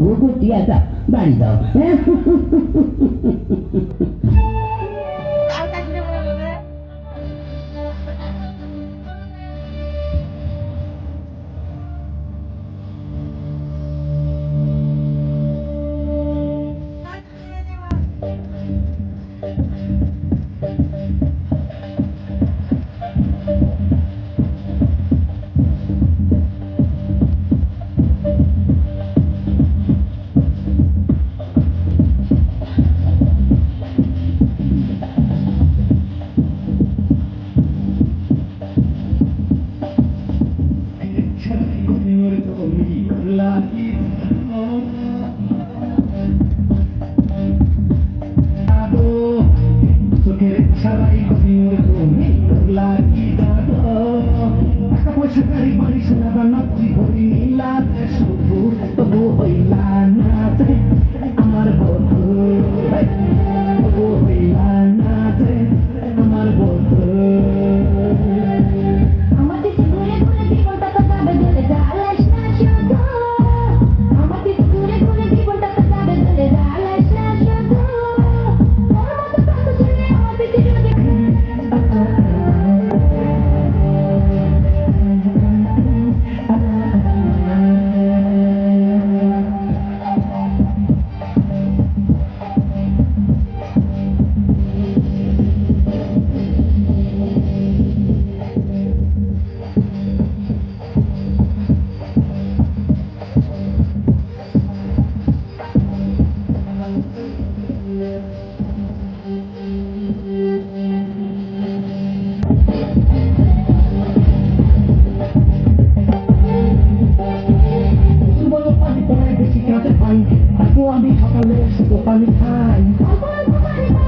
ওগো টিয়াটা বাড়ি দাও হ্যাঁ ছাড়াই তুমি লাগি টাকা পয়সা গাড়ি বাড়ি সোনা দানা জীবনী নীলাতে শুধু তবু হইলা না যে আমার বন্ধু তবু হইলা না যে আমার বন্ধু আমাদের ঘুরে ঘুরে জীবনটা তো যাবে চলে যালাস না শুধু আমাদের ঘুরে ঘুরে জীবনটা তো যাবে চলে যালাস না শুধু তোর মতো কথা শুনে আমার পৃথিবী বেশি কাছে পাই আমি সকালে শুধু পানি খাই অল্প অল্প পানি